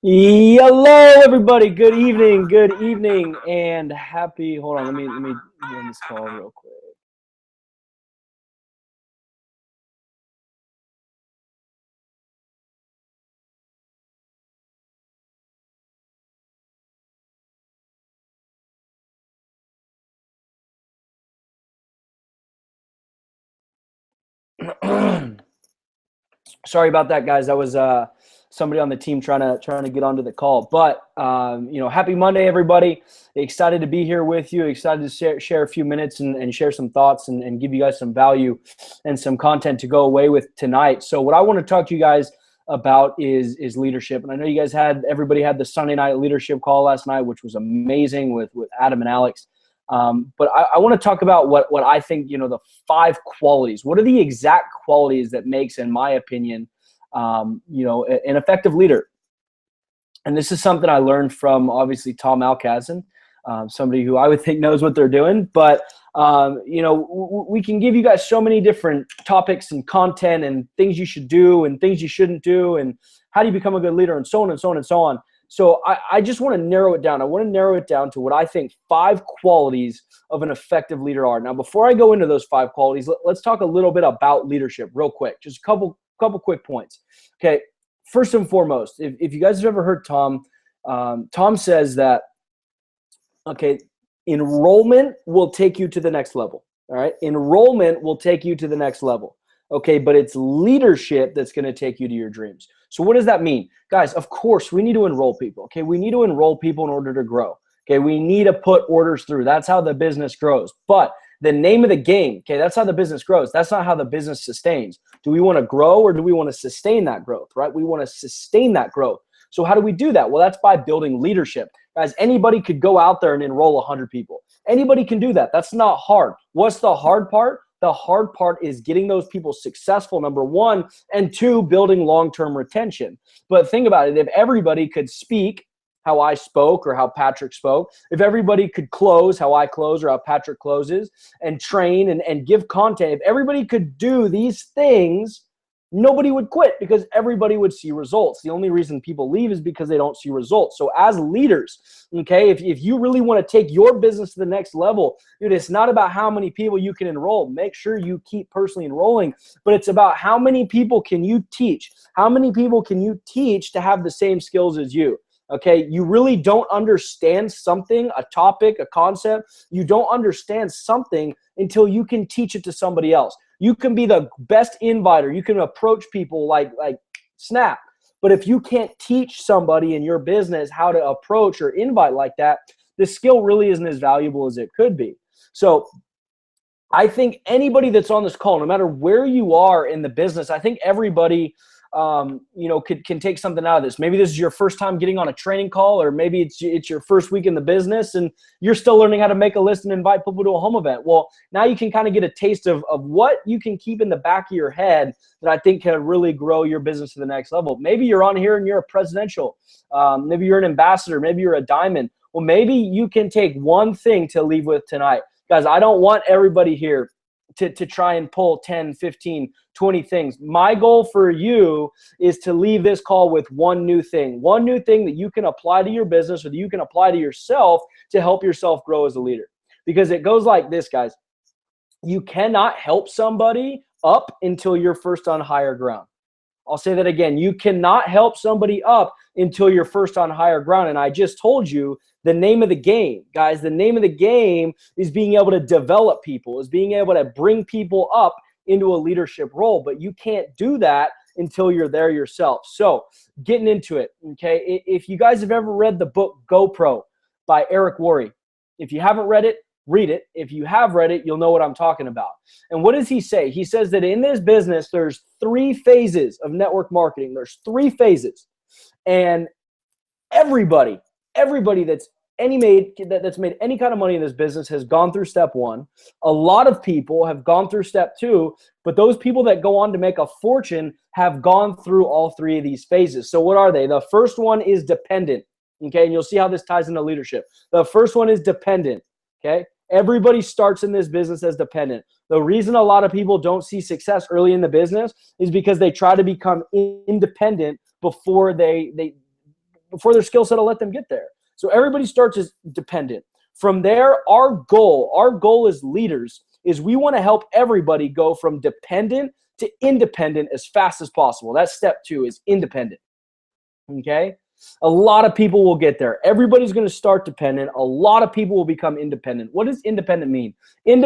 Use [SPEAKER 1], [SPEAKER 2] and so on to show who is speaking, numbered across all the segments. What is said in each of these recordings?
[SPEAKER 1] Hello, everybody. Good evening, and happy. Hold on, let me end this call real quick. Sorry about that, guys. That was somebody on the team trying to get onto the call. But happy Monday, everybody. Excited to be here with you. Excited to share a few minutes and share some thoughts and give you guys some value and some content to go away with tonight. So what I want to talk to you guys about is leadership. And I know you guys everybody had the Sunday night leadership call last night, which was amazing with Adam and Alex. But I want to talk about what I think, the 5 qualities. What are the exact qualities that makes, in my opinion, an effective leader? And this is something I learned from, obviously, Tom Alkazen, somebody who I would think knows what they're doing. But, we can give you guys so many different topics and content and things you should do and things you shouldn't do and how do you become a good leader and so on and so on and so on. So I just want to narrow it down. I want to narrow it down to what I think 5 qualities of an effective leader are. Now, before I go into those 5 qualities, let's talk a little bit about leadership real quick. Just a couple quick points. Okay, first and foremost, if you guys have ever heard Tom, Tom says that, okay, enrollment will take you to the next level. All right, enrollment will take you to the next level. Okay, but it's leadership that's going to take you to your dreams. So what does that mean? Guys, of course, we need to enroll people. Okay, we need to enroll people in order to grow. Okay, we need to put orders through. That's how the business grows. But the name of the game, okay, that's how the business grows. That's not how the business sustains. Do we want to grow or do we want to sustain that growth, right? We want to sustain that growth. So how do we do that? Well, that's by building leadership. Guys, anybody could go out there and enroll 100 people. Anybody can do that. That's not hard. What's the hard part? The hard part is getting those people successful, number 1, and 2, building long-term retention. But think about it. If everybody could speak how I spoke or how Patrick spoke, if everybody could close how I close or how Patrick closes, and train and give content, if everybody could do these things, nobody would quit because everybody would see results. The only reason people leave is because they don't see results. So as leaders, okay, if you really want to take your business to the next level, dude, it's not about how many people you can enroll. Make sure you keep personally enrolling, but it's about how many people can you teach? How many people can you teach to have the same skills as you? Okay, you really don't understand something, a topic, a concept. You don't understand something until you can teach it to somebody else. You can be the best inviter. You can approach people like snap. But if you can't teach somebody in your business how to approach or invite like that, the skill really isn't as valuable as it could be. So I think anybody that's on this call, no matter where you are in the business, I think everybody can take something out of this. Maybe this is your first time getting on a training call, or maybe it's your first week in the business and you're still learning how to make a list and invite people to a home event. Well, now you can kind of get a taste of what you can keep in the back of your head that I think can really grow your business to the next level. Maybe you're on here and you're a presidential. Maybe you're an ambassador. Maybe you're a diamond. Well, maybe you can take one thing to leave with tonight. Guys, I don't want everybody here to try and pull 10, 15, 20 things. My goal for you is to leave this call with one new thing that you can apply to your business or that you can apply to yourself to help yourself grow as a leader. Because it goes like this, guys. You cannot help somebody up until you're first on higher ground. I'll say that again. You cannot help somebody up until you're first on higher ground. And I just told you the name of the game, guys. The name of the game is being able to develop people, is being able to bring people up into a leadership role. But you can't do that until you're there yourself. So getting into it, okay? If you guys have ever read the book GoPro by Eric Worre, if you haven't read it, read it. If you have read it, you'll know what I'm talking about. And what does he say? He says that in this business, there's 3 phases of network marketing. There's 3 phases. And everybody that's made any kind of money in this business has gone through step 1. A lot of people have gone through step 2, but those people that go on to make a fortune have gone through all 3 of these phases. So what are they? The first one is dependent. Okay, and you'll see how this ties into leadership. The first one is dependent. Okay, everybody starts in this business as dependent. The reason a lot of people don't see success early in the business is because they try to become independent before they for their skill set to let them get there. So everybody starts as dependent. From there, our goal as leaders is we want to help everybody go from dependent to independent as fast as possible. That's step 2, is independent. Okay? A lot of people will get there. Everybody's going to start dependent. A lot of people will become independent. What does independent mean? An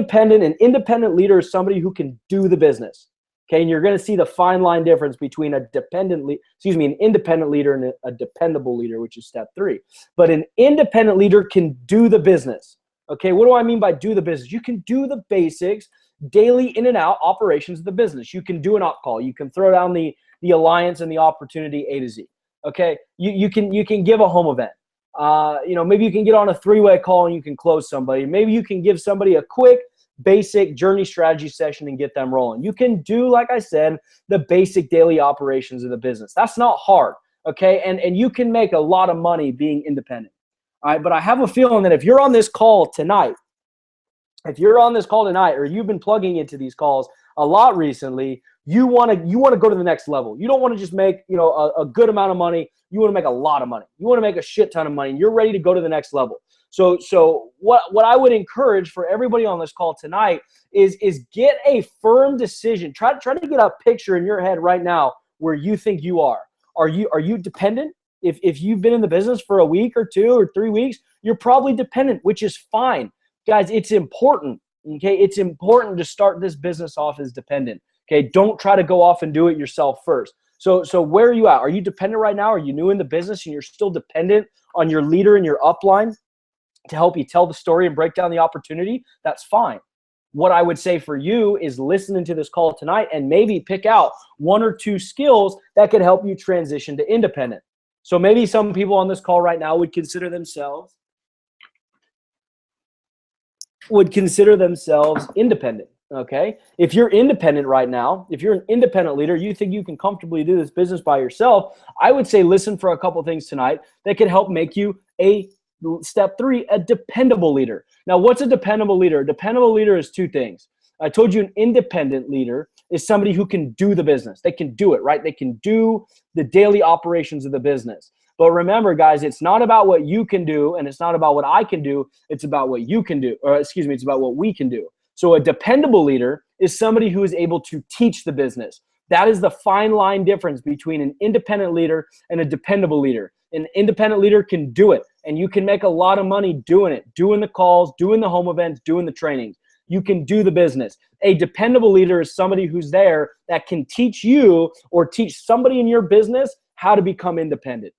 [SPEAKER 1] independent leader is somebody who can do the business. Okay, and you're going to see the fine line difference between an independent leader and a dependable leader, which is step 3. But an independent leader can do the business. Okay, what do I mean by do the business? You can do the basics, daily in and out operations of the business. You can do an op call. You can throw down the alliance and the opportunity A to Z. Okay, you can give a home event. Maybe you can get on a 3-way call and you can close somebody. Maybe you can give somebody a quick basic journey strategy session and get them rolling. You can do, like I said, the basic daily operations of the business. That's not hard, okay? And you can make a lot of money being independent. All right, but I have a feeling that if you're on this call tonight, or you've been plugging into these calls a lot recently, you want to go to the next level. You don't want to just make, a good amount of money. You want to make a lot of money. You want to make a shit ton of money. You're ready to go to the next level. So what I would encourage for everybody on this call tonight is get a firm decision. Try to get a picture in your head right now where you think you are. Are you dependent? If you've been in the business for a week or 2 or 3 weeks, you're probably dependent, which is fine. Guys, it's important. Okay, it's important to start this business off as dependent. Okay, don't try to go off and do it yourself first. So where are you at? Are you dependent right now? Are you new in the business and you're still dependent on your leader and your upline to help you tell the story and break down the opportunity? That's fine. What I would say for you is listening to this call tonight and maybe pick out 1 or 2 skills that could help you transition to independent. So maybe some people on this call right now would consider themselves independent. Okay. If you're independent right now, if you're an independent leader, you think you can comfortably do this business by yourself, I would say listen for a couple things tonight that could help make you step 3, a dependable leader. Now, what's a dependable leader? A dependable leader is 2 things. I told you an independent leader is somebody who can do the business. They can do it, right? They can do the daily operations of the business. But remember, guys, it's not about what you can do and it's not about what I can do. It's about what you can do, it's about what we can do. So a dependable leader is somebody who is able to teach the business. That is the fine line difference between an independent leader and a dependable leader. An independent leader can do it, and you can make a lot of money doing it, doing the calls, doing the home events, doing the trainings. You can do the business. A dependable leader is somebody who's there that can teach you or teach somebody in your business how to become independent.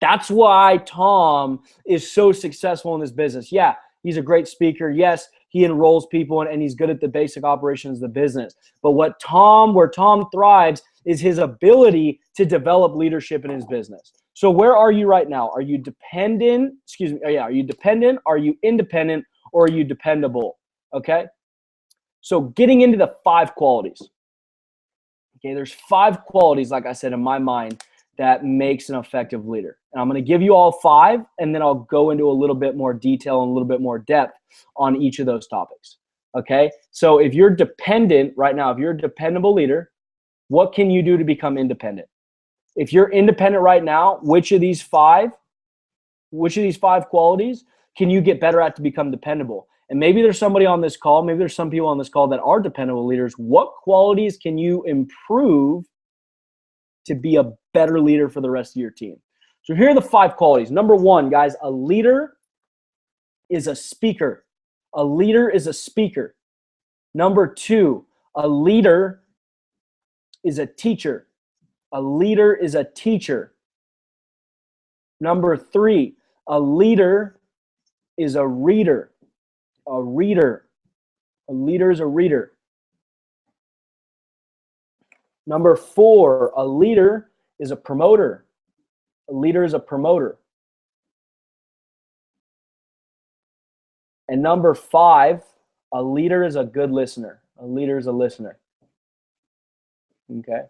[SPEAKER 1] That's why Tom is so successful in this business. Yeah, he's a great speaker. Yes, he enrolls people and he's good at the basic operations of the business. But where Tom thrives is his ability to develop leadership in his business. So where are you right now? Are you dependent? Are you dependent? Are you independent? Or are you dependable? Okay. So getting into the 5 qualities. Okay, there's 5 qualities, like I said, in my mind, that makes an effective leader. And I'm going to give you all 5, and then I'll go into a little bit more detail and a little bit more depth on each of those topics. Okay, so if you're dependent right now, if you're a dependable leader, what can you do to become independent? If you're independent right now, which of these 5 qualities can you get better at to become dependable? And maybe there's somebody on this call, maybe there's some people on this call that are dependable leaders. What qualities can you improve to be a better leader for the rest of your team? So here are the 5 qualities. Number 1, guys, a leader is a speaker. A leader is a speaker. Number 2, a leader is a teacher. A leader is a teacher. Number 3, a leader is a reader. A reader. A leader is a reader. Number 4, a leader is a promoter. A leader is a promoter. And number 5, a leader is a good listener. A leader is a listener. Okay.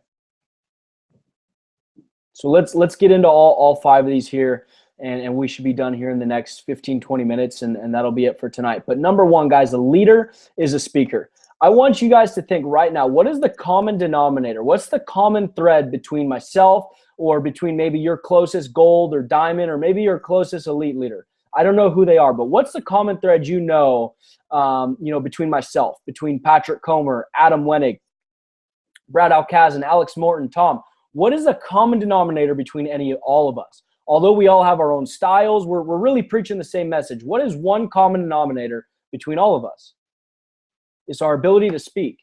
[SPEAKER 1] So let's get into all 5 of these here, and we should be done here in the next 15, 20 minutes, and that'll be it for tonight. But number 1, guys, a leader is a speaker. I want you guys to think right now, what is the common denominator? What's the common thread between myself or between maybe your closest gold or diamond or maybe your closest elite leader? I don't know who they are, but what's the common thread between myself, between Patrick Comer, Adam Wenig, Brad Alcazan, Alex Morton, Tom? What is the common denominator between all of us? Although we all have our own styles, we're really preaching the same message. What is one common denominator between all of us? It's our ability to speak.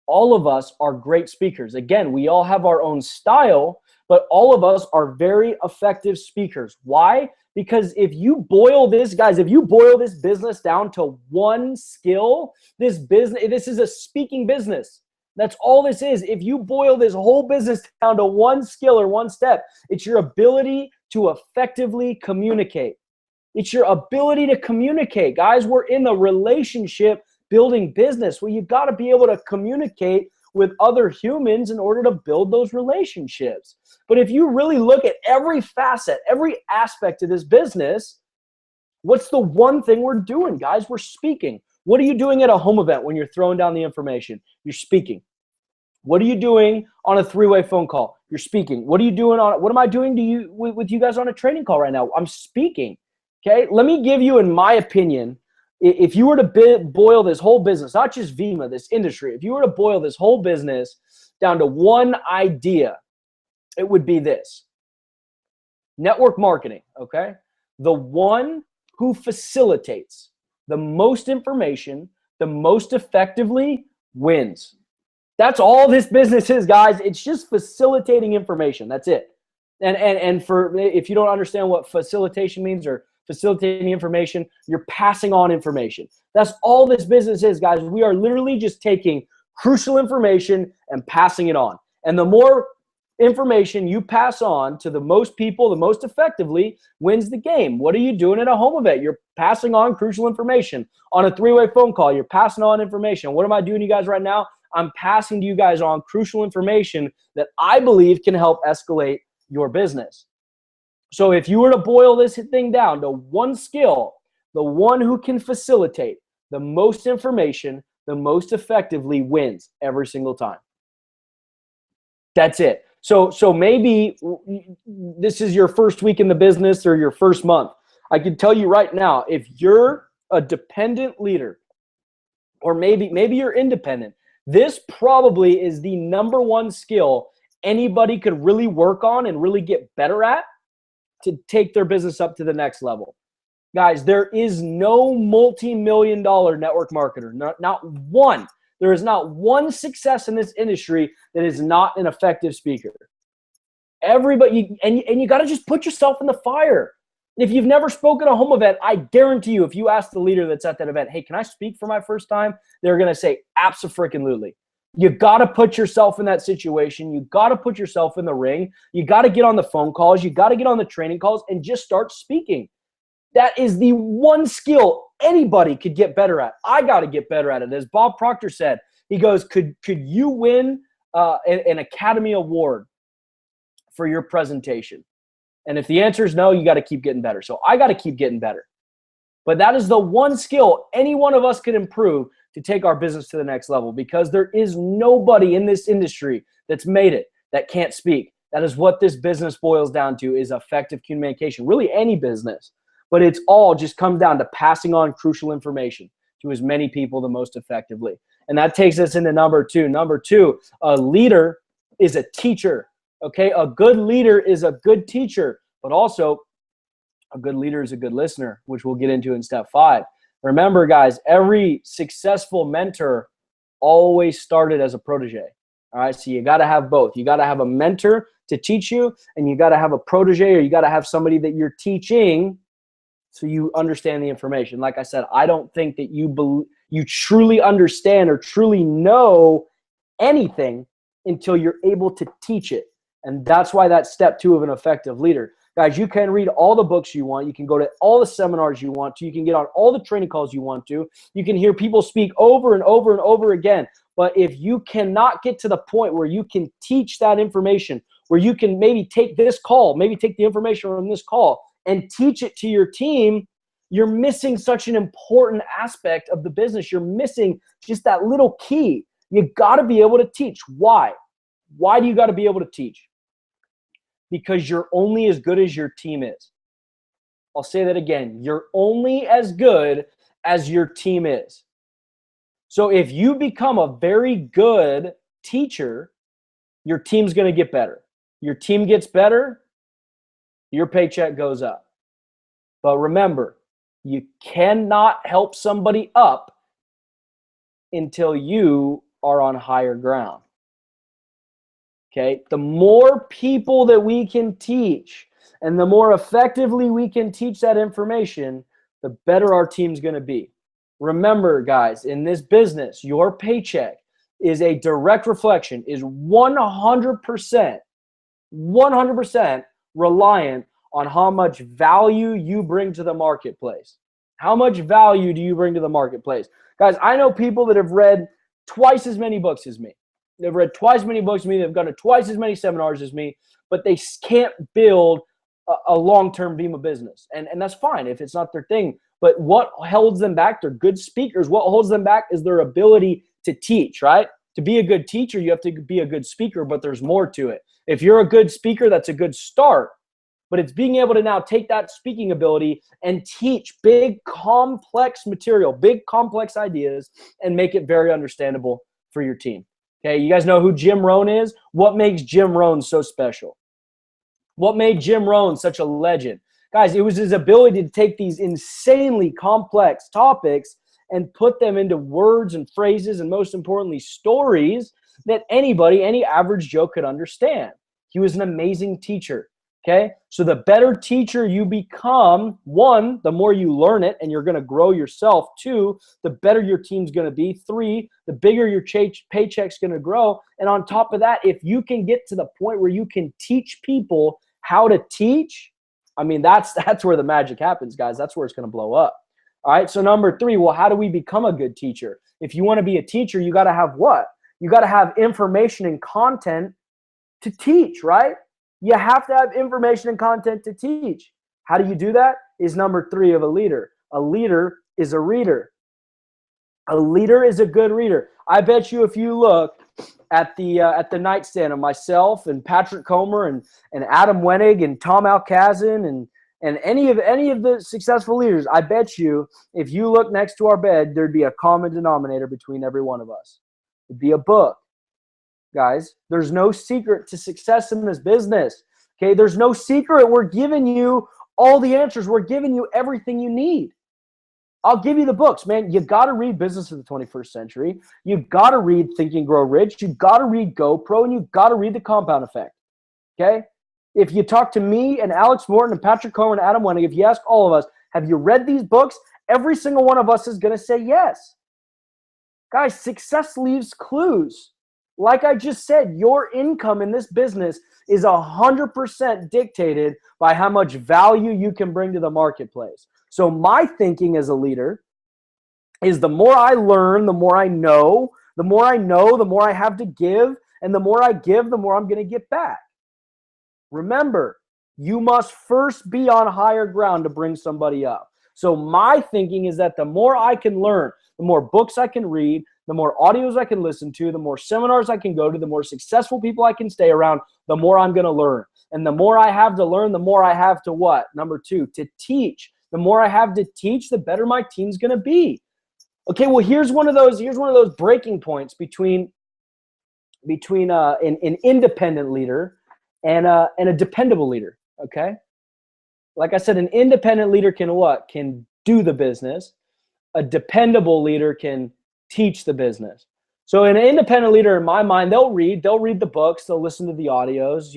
[SPEAKER 1] All of us are great speakers. Again, we all have our own style, but all of us are very effective speakers. Why? Because if you boil this business down to one skill, this is a speaking business. That's all this is. If you boil this whole business down to one skill or one step, it's your ability to effectively communicate. It's your ability to communicate. Guys, we're in the relationship building business. Well, you've got to be able to communicate with other humans in order to build those relationships. But if you really look at every facet, every aspect of this business, what's the one thing we're doing, guys? We're speaking. What are you doing at a home event when you're throwing down the information? You're speaking. What are you doing on a three-way phone call? You're speaking. What am I doing with you guys on a training call right now? I'm speaking. Okay? Let me give you, in my opinion, if you were to boil this whole business, not just Vima, this industry, if you were to boil this whole business down to one idea, it would be this. Network marketing, okay? The one who facilitates the most information the most effectively wins. That's all this business is, guys. It's just facilitating information. That's it. And for if you don't understand what facilitation means or facilitating information, you're passing on information. That's all this business is, guys. We are literally just taking crucial information and passing it on. And the more information you pass on to the most people, the most effectively, wins the game. What are you doing at a home event? You're passing on crucial information. On a three-way phone call, you're passing on information. What am I doing to you guys right now? I'm passing to you guys on crucial information that I believe can help escalate your business. So if you were to boil this thing down to one skill, the one who can facilitate the most information the most effectively wins every single time. That's it. So maybe this is your first week in the business or your first month. I can tell you right now, if you're a dependent leader, or maybe you're independent, this probably is the number one skill anybody could really work on and really get better at to take their business up to the next level. Guys, there is no multi-million-dollar network marketer, not one. There is not one success in this industry that is not an effective speaker. Everybody, and you got to just put yourself in the fire. If you've never spoken at a home event, I guarantee you, if you ask the leader that's at that event, hey, can I speak for my first time? They're going to say, abso-freaking-lutely. You got to put yourself in that situation. You got to put yourself in the ring. You got to get on the phone calls. You got to get on the training calls and just start speaking. That is the one skill anybody could get better at. I got to get better at it. As Bob Proctor said, he goes, could you win an Academy Award for your presentation? And if the answer is no, you got to keep getting better. So I got to keep getting better. But that is the one skill any one of us could improve to take our business to the next level, because there is nobody in this industry that's made it that can't speak. That is what this business boils down to, is effective communication. Really any business. But it's all just comes down to passing on crucial information to as many people the most effectively. And that takes us into number two. Number two, a leader is a teacher. Okay, a good leader is a good teacher, but also a good leader is a good listener, which we'll get into in step 5. Remember, guys, every successful mentor always started as a protege. All right, so you got to have both. You got to have a mentor to teach you, and you got to have a protege, or you got to have somebody that you're teaching so you understand the information. Like I said, I don't think that you truly understand or truly know anything until you're able to teach it. And that's why that's step 2 of an effective leader. Guys, you can read all the books you want. You can go to all the seminars you want to. You can get on all the training calls you want to. You can hear people speak over and over and over again. But if you cannot get to the point where you can teach that information, where you can maybe take this call, maybe take the information from this call and teach it to your team, you're missing such an important aspect of the business. You're missing just that little key. You got to be able to teach. Why? Why do you got to be able to teach? Because you're only as good as your team is. I'll say that again. You're only as good as your team is. So if you become a very good teacher, your team's going to get better. Your team gets better, your paycheck goes up. But remember, you cannot help somebody up until you are on higher ground. Okay? The more people that we can teach and the more effectively we can teach that information, the better our team's going to be. Remember, guys, in this business, your paycheck is a direct reflection, is 100% reliant on how much value you bring to the marketplace. How much value do you bring to the marketplace? Guys, I know people that have read twice as many books as me. They've read twice as many books as me. They've gone to twice as many seminars as me, but they can't build a long-term beam of business. And that's fine if it's not their thing. But what holds them back? They're good speakers. What holds them back is their ability to teach, right? To be a good teacher, you have to be a good speaker, but there's more to it. If you're a good speaker, that's a good start. But it's being able to now take that speaking ability and teach big, complex material, big, complex ideas, and make it very understandable for your team. Okay, you guys know who Jim Rohn is? What makes Jim Rohn so special? What made Jim Rohn such a legend? Guys, it was his ability to take these insanely complex topics and put them into words and phrases and, most importantly, stories that anybody, any average Joe could understand. He was an amazing teacher. Okay, so the better teacher you become, one, the more you learn it and you're going to grow yourself. Two, the better your team's going to be. Three, the bigger your paycheck's going to grow. And on top of that, if you can get to the point where you can teach people how to teach, I mean, that's where the magic happens, guys. That's where it's going to blow up. All right, so number three, well, how do we become a good teacher? If you want to be a teacher, you got to have what? You got to have information and content to teach, right? You have to have information and content to teach. How do you do that? Is number three of a leader. A leader is a reader. A leader is a good reader. I bet you if you look at the nightstand of myself and Patrick Comer and Adam Wenig and Tom Alcazan and any of the successful leaders, I bet you if you look next to our bed, there'd be a common denominator between every one of us. It'd be a book. Guys, there's no secret to success in this business. Okay, there's no secret. We're giving you all the answers. We're giving you everything you need. I'll give you the books, man. You got to read Business of the 21st Century. You've got to read Think and Grow Rich. You've got to read GoPro, and you've got to read The Compound Effect. Okay? If you talk to me and Alex Morton and Patrick Comer and Adam Wenig, if you ask all of us, have you read these books? Every single one of us is going to say yes. Guys, success leaves clues. Like I just said, your income in this business is 100% dictated by how much value you can bring to the marketplace. So my thinking as a leader is the more I learn, the more I know, the more I have to give, and the more I give, the more I'm going to get back. Remember, you must first be on higher ground to bring somebody up. So my thinking is that the more I can learn, the more books I can read, the more audios I can listen to, the more seminars I can go to, the more successful people I can stay around, the more I'm going to learn. And the more I have to learn, the more I have to what? Number two, to teach. The more I have to teach, the better my team's going to be. Okay, well, here's one of those breaking points between an independent leader and a dependable leader, okay? Like I said, an independent leader can what? Can do the business. A dependable leader can teach the business. So an independent leader, in my mind, they'll read the books, they'll listen to the audios,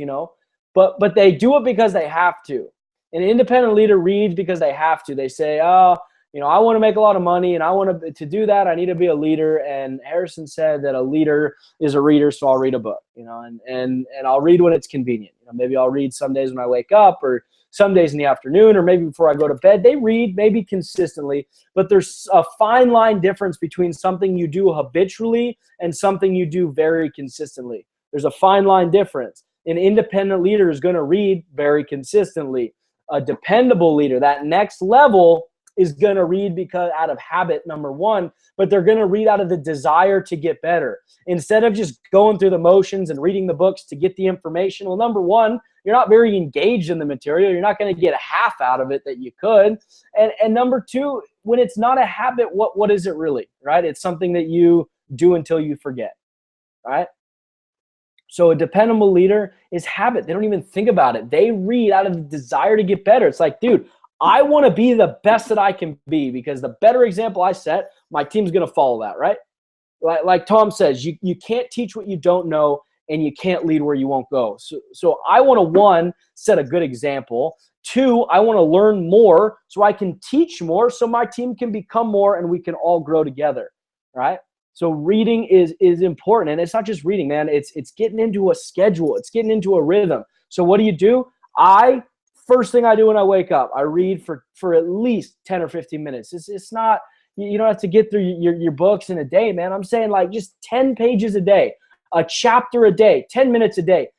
[SPEAKER 1] but they do it because they have to. An independent leader reads because they have to. They say, I want to make a lot of money, and to do that, I need to be a leader. And Harrison said that a leader is a reader, so I'll read a book, and I'll read when it's convenient. Maybe I'll read some days when I wake up, or some days in the afternoon, or maybe before I go to bed. They read maybe consistently, but there's a fine line difference between something you do habitually and something you do very consistently. There's a fine line difference. An independent leader is going to read very consistently. A dependable leader, that next level, is going to read because out of habit, number one, but they're going to read out of the desire to get better. Instead of just going through the motions and reading the books to get the information, well, number one, you're not very engaged in the material. You're not going to get half out of it that you could. And number two, when it's not a habit, what is it really, right? It's something that you do until you forget, right? So a dependable leader is habit. They don't even think about it. They read out of the desire to get better. It's like, dude, I want to be the best that I can be, because the better example I set, my team's going to follow that, right? Like Tom says, you can't teach what you don't know, and you can't lead where you won't go. So I want to, one, set a good example. Two, I want to learn more so I can teach more so my team can become more and we can all grow together, right? So reading is important. And it's not just reading, man. It's getting into a schedule. It's getting into a rhythm. So what do? First thing I do when I wake up, I read for at least 10 or 15 minutes. It's not, you don't have to get through your books in a day, man. I'm saying like just 10 pages a day, a chapter a day, 10 minutes a day.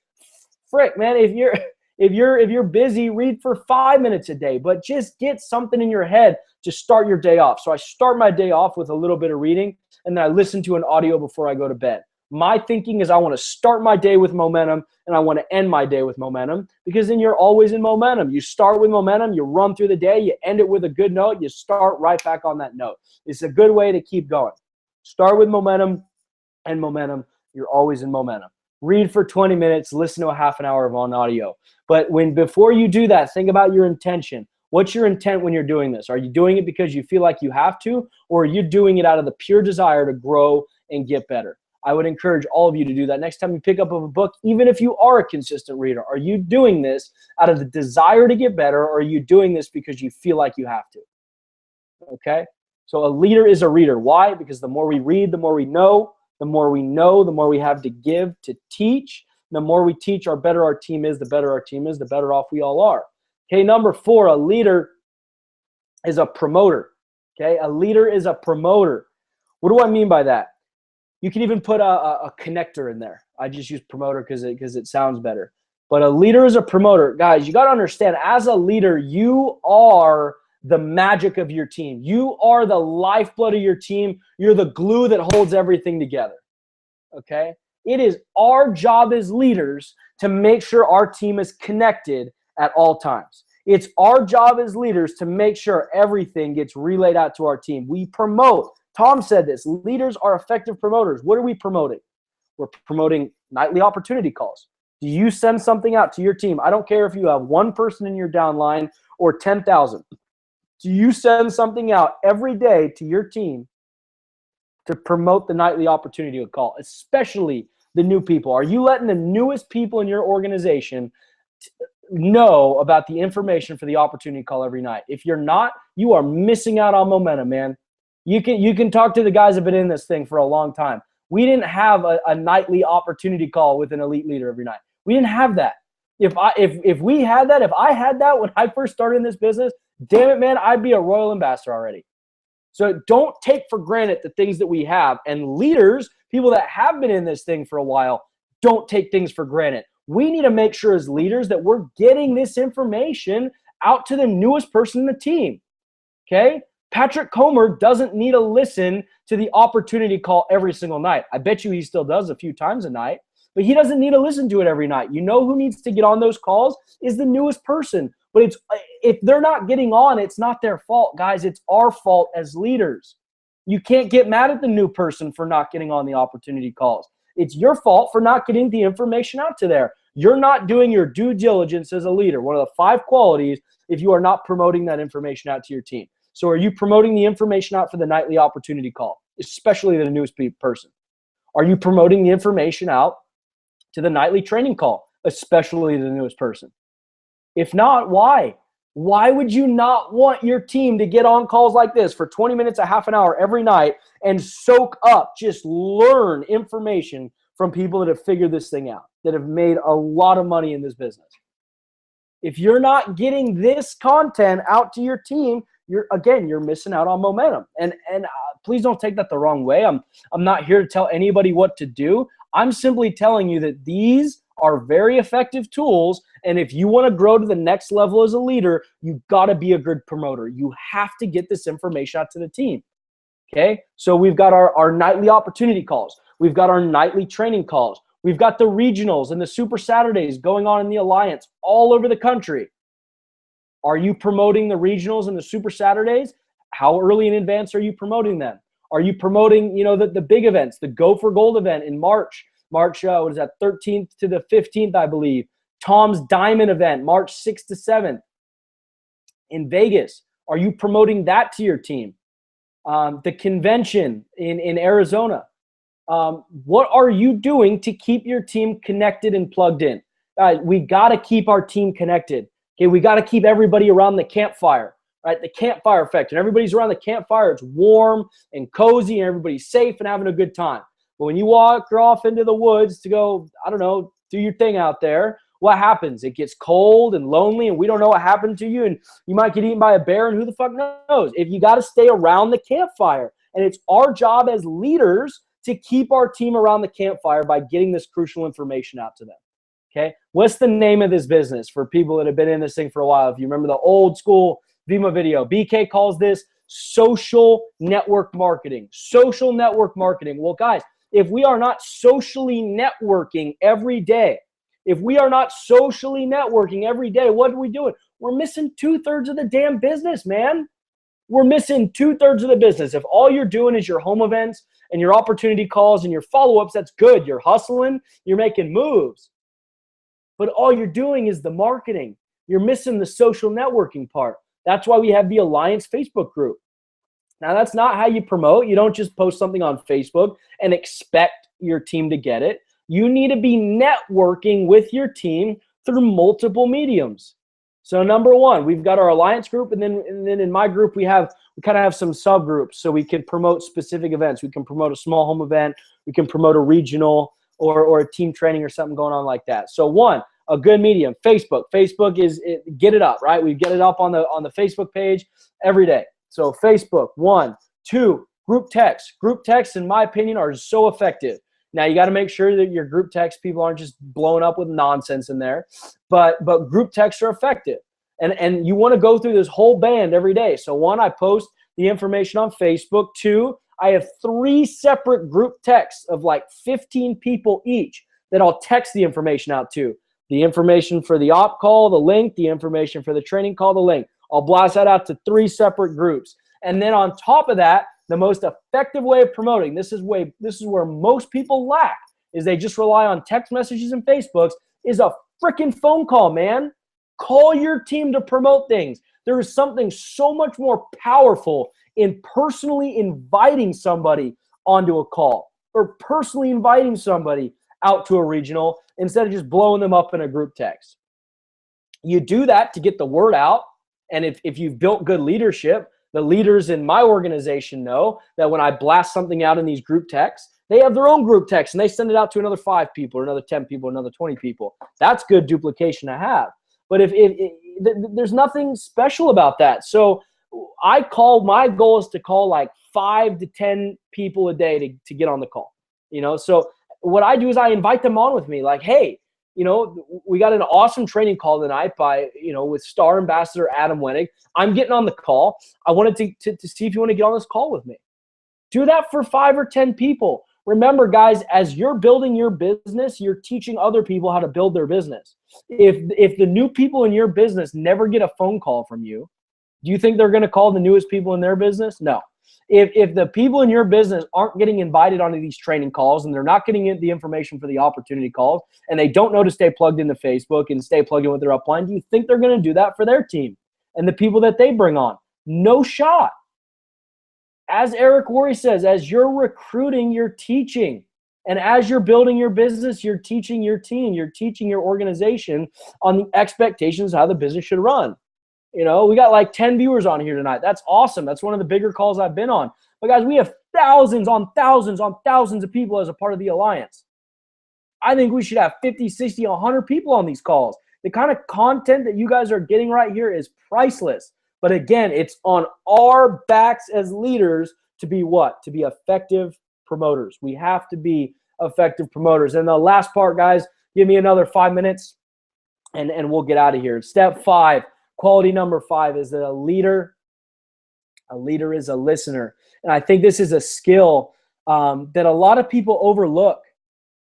[SPEAKER 1] Frick, man, if you're busy, read for 5 minutes a day, but just get something in your head to start your day off. So I start my day off with a little bit of reading, and then I listen to an audio before I go to bed. My thinking is I want to start my day with momentum, and I want to end my day with momentum, because then you're always in momentum. You start with momentum, you run through the day, you end it with a good note, you start right back on that note. It's a good way to keep going. Start with momentum, and momentum, you're always in momentum. Read for 20 minutes, listen to a half an hour of on audio. But before you do that, think about your intention. What's your intent when you're doing this? Are you doing it because you feel like you have to, or are you doing it out of the pure desire to grow and get better? I would encourage all of you to do that. Next time you pick up a book, even if you are a consistent reader, are you doing this out of the desire to get better, or are you doing this because you feel like you have to? Okay? So a leader is a reader. Why? Because the more we read, the more we know. The more we know, the more we have to give, to teach. The more we teach, the better our team is, the better our team is, the better off we all are. Okay, number 4, a leader is a promoter. Okay, a leader is a promoter. What do I mean by that? You can even put a connector in there. I just use promoter because it sounds better. But a leader is a promoter. Guys, you got to understand, as a leader, you are the magic of your team. You are the lifeblood of your team. You're the glue that holds everything together. Okay? It is our job as leaders to make sure our team is connected at all times. It's our job as leaders to make sure everything gets relayed out to our team. We promote. Tom said this. Leaders are effective promoters. What are we promoting? We're promoting nightly opportunity calls. Do you send something out to your team? I don't care if you have one person in your downline or 10,000. Do you send something out every day to your team to promote the nightly opportunity call, especially the new people? Are you letting the newest people in your organization know about the information for the opportunity call every night? If you're not, you are missing out on momentum, man. You can talk to the guys that have been in this thing for a long time. We didn't have a nightly opportunity call with an elite leader every night. We didn't have that. If we had that, if I had that when I first started in this business, damn it, man, I'd be a royal ambassador already. So don't take for granted the things that we have. And leaders, people that have been in this thing for a while, don't take things for granted. We need to make sure as leaders that we're getting this information out to the newest person in the team. Okay? Patrick Comer doesn't need to listen to the opportunity call every single night. I bet you he still does a few times a night, but he doesn't need to listen to it every night. You know who needs to get on those calls is the newest person. But if they're not getting on, it's not their fault, guys. It's our fault as leaders. You can't get mad at the new person for not getting on the opportunity calls. It's your fault for not getting the information out to there. You're not doing your due diligence as a leader. One of the 5 qualities if you are not promoting that information out to your team. So are you promoting the information out for the nightly opportunity call, especially the newest person? Are you promoting the information out to the nightly training call, especially the newest person? If not, why? Why would you not want your team to get on calls like this for 20 minutes, a half an hour every night and soak up, just learn information from people that have figured this thing out, that have made a lot of money in this business? If you're not getting this content out to your team, you're missing out on momentum. And please don't take that the wrong way. I'm not here to tell anybody what to do. I'm simply telling you that these are very effective tools. And if you want to grow to the next level as a leader, you got to be a good promoter. You have to get this information out to the team. Okay, so we've got our nightly opportunity calls. We've got our nightly training calls. We've got the regionals and the Super Saturdays going on in the Alliance all over the country. Are you promoting the regionals and the Super Saturdays? How early in advance are you promoting them? Are you promoting, the big events, the Go for Gold event in March? What is that, 13th to the 15th, I believe. Tom's Diamond event, March 6th to 7th in Vegas. Are you promoting that to your team? The convention in Arizona. What are you doing to keep your team connected and plugged in? Guys, we got to keep our team connected. Okay, we got to keep everybody around the campfire, right? The campfire effect. And everybody's around the campfire. It's warm and cozy and everybody's safe and having a good time. But when you walk off into the woods to go, I don't know, do your thing out there, what happens? It gets cold and lonely and we don't know what happened to you and you might get eaten by a bear and who the fuck knows? If you got to stay around the campfire. And it's our job as leaders to keep our team around the campfire by getting this crucial information out to them. Okay, what's the name of this business for people that have been in this thing for a while? If you remember the old school Vima video, BK calls this social network marketing. Social network marketing. Well, guys, if we are not socially networking every day, what are we doing? We're missing 2/3 of the damn business, man. We're missing 2/3 of the business. If all you're doing is your home events and your opportunity calls and your follow-ups, that's good. You're hustling, you're making moves. But all you're doing is the marketing. You're missing the social networking part. That's why we have the Alliance Facebook group. Now, that's not how you promote. You don't just post something on Facebook and expect your team to get it. You need to be networking with your team through multiple mediums. So number one, we've got our Alliance group, and then in my group we kind of have some subgroups so we can promote specific events. We can promote a small home event. We can promote a regional or a team training or something going on like that. So one, a good medium, Facebook. Facebook get it up, right? We get it up on the Facebook page every day. So Facebook, 1. 2, group text. Group texts, in my opinion, are so effective. Now, you got to make sure that your group text people aren't just blowing up with nonsense in there, but group texts are effective. And you want to go through this whole band every day. So 1, I post the information on Facebook. 2, I have 3 separate group texts of like 15 people each that I'll text the information out to. The information for the op call, the link, the information for the training call, the link. I'll blast that out to 3 separate groups. And then on top of that, the most effective way of promoting, this is where most people lack, is they just rely on text messages and Facebooks, is a freaking phone call, man. Call your team to promote things. There is something so much more powerful in personally inviting somebody onto a call or personally inviting somebody out to a regional instead of just blowing them up in a group text. You do that to get the word out. And if you've built good leadership, the leaders in my organization know that when I blast something out in these group texts, they have their own group text and they send it out to another 5 people or another 10 people, or another 20 people. That's good duplication to have. But if there's nothing special about that. So my goal is to call like 5 to 10 people a day to get on the call. So what I do is I invite them on with me, like, hey, we got an awesome training call tonight with Star Ambassador Adam Wenig. I'm getting on the call. I wanted to see if you want to get on this call with me. Do that for 5 or 10 people. Remember, guys, as you're building your business, you're teaching other people how to build their business. If the new people in your business never get a phone call from you, do you think they're going to call the newest people in their business? No. If the people in your business aren't getting invited onto these training calls and they're not getting the information for the opportunity calls and they don't know to stay plugged into Facebook and stay plugged in with their upline, do you think they're going to do that for their team and the people that they bring on? No shot. As Eric Worre says, as you're recruiting, you're teaching. And as you're building your business, you're teaching your team, you're teaching your organization on the expectations of how the business should run. We got like 10 viewers on here tonight. That's awesome. That's one of the bigger calls I've been on. But guys, we have thousands on thousands on thousands of people as a part of the Alliance. I think we should have 50, 60, 100 people on these calls. The kind of content that you guys are getting right here is priceless. But again, it's on our backs as leaders to be what? To be effective promoters. We have to be effective promoters. And the last part, guys, Give me another 5 minutes and we'll get out of here. Step 5, quality number 5 is that a leader is a listener. And I think this is a skill that a lot of people overlook.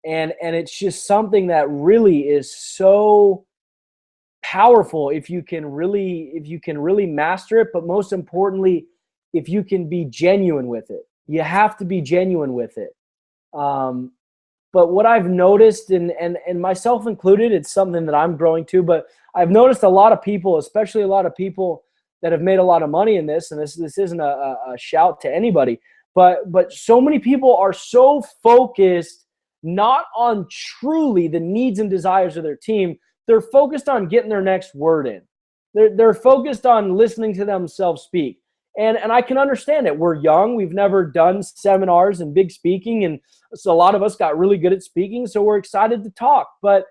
[SPEAKER 1] And it's just something that really is so powerful if you can really master it, but most importantly, if you can be genuine with it. You have to be genuine with it. But what I've noticed, and myself included, it's something that I'm growing to, but I've noticed a lot of people, especially a lot of people that have made a lot of money in this, and this isn't a shout to anybody, but so many people are so focused not on truly the needs and desires of their team. They're focused on getting their next word in. They're focused on listening to themselves speak. And I can understand it. We're young. We've never done seminars and big speaking. And so a lot of us got really good at speaking. So we're excited to talk. But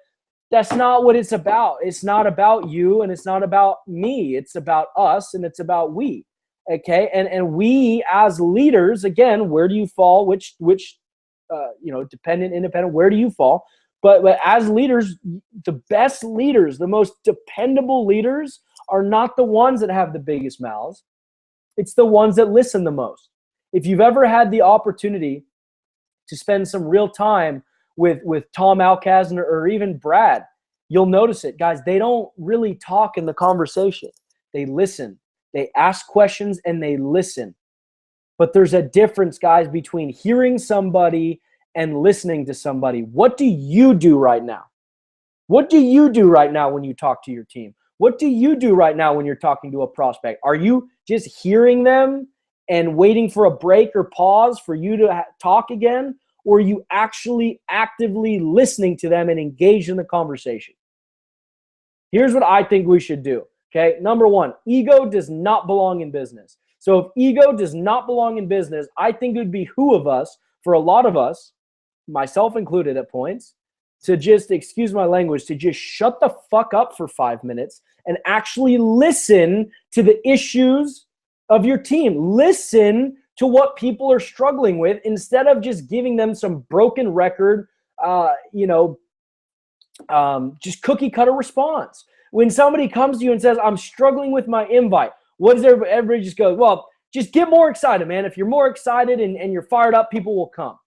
[SPEAKER 1] that's not what it's about. It's not about you and it's not about me. It's about us and it's about we. Okay. And we as leaders, again, where do you fall? Which dependent, independent, where do you fall? But as leaders, the best leaders, the most dependable leaders are not the ones that have the biggest mouths. It's the ones that listen the most. If you've ever had the opportunity to spend some real time with Tom Alcazar or even Brad, you'll notice it. Guys, they don't really talk in the conversation. They listen. They ask questions and they listen. But there's a difference, guys, between hearing somebody and listening to somebody. What do you do right now? What do you do right now when you talk to your team? What do you do right now when you're talking to a prospect? Are you just hearing them and waiting for a break or pause for you to talk again? Or are you actually actively listening to them and engaged in the conversation? Here's what I think we should do. Okay, number 1, ego does not belong in business. So if ego does not belong in business, I think it would behoove us, for a lot of us, myself included at points, to just, excuse my language, to just shut the fuck up for 5 minutes and actually listen to the issues of your team. Listen to what people are struggling with instead of just giving them some broken record, just cookie cutter response. When somebody comes to you and says, I'm struggling with my invite, what does everybody just go, well, just get more excited, man. If you're more excited and you're fired up, people will come.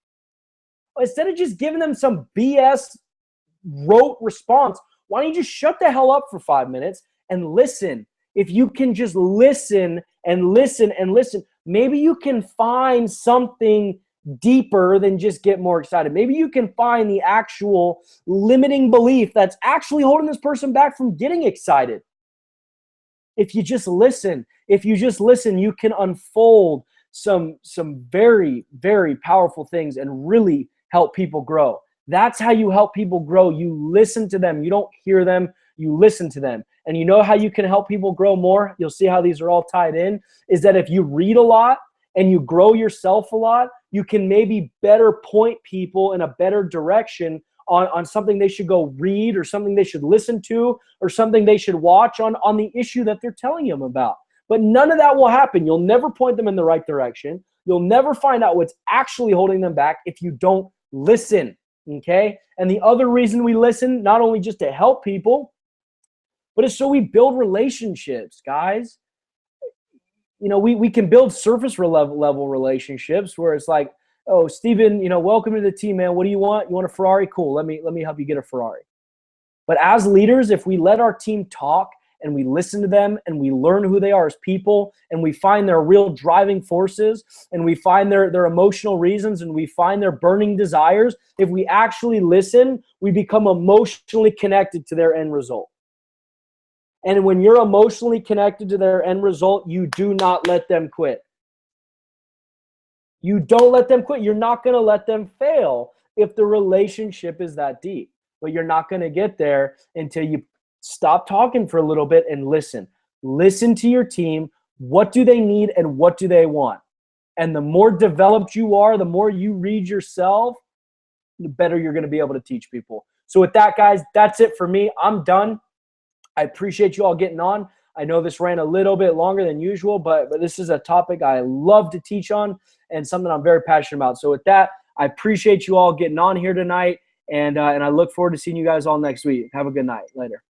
[SPEAKER 1] Instead of just giving them some BS rote response, why don't you just shut the hell up for 5 minutes and listen? If you can just listen and listen and listen, maybe you can find something deeper than just get more excited. Maybe you can find the actual limiting belief that's actually holding this person back from getting excited. If you just listen, you can unfold some very, very powerful things and really help people grow. That's how you help people grow. You listen to them. You don't hear them. You listen to them. And you know how you can help people grow more? You'll see how these are all tied in, is that if you read a lot and you grow yourself a lot, you can maybe better point people in a better direction on something they should go read or something they should listen to or something they should watch on the issue that they're telling them about. But none of that will happen. You'll never point them in the right direction. You'll never find out what's actually holding them back if you don't listen, okay? And the other reason we listen, not only just to help people, but it's so we build relationships, guys. You know, we can build surface level relationships where it's like, oh, Steven, welcome to the team, man. What do you want? You want a Ferrari? Cool. Let me help you get a Ferrari. But as leaders, if we let our team talk and we listen to them and we learn who they are as people and we find their real driving forces and we find their emotional reasons and we find their burning desires, if we actually listen, we become emotionally connected to their end result. And when you're emotionally connected to their end result, you do not let them quit. You don't let them quit. You're not going to let them fail if the relationship is that deep. But you're not going to get there until you stop talking for a little bit and listen. Listen to your team. What do they need and what do they want? And the more developed you are, the more you read yourself, the better you're going to be able to teach people. So with that, guys, that's it for me. I'm done. I appreciate you all getting on. I know this ran a little bit longer than usual, but this is a topic I love to teach on and something I'm very passionate about. So with that, I appreciate you all getting on here tonight. And I look forward to seeing you guys all next week. Have a good night. Later.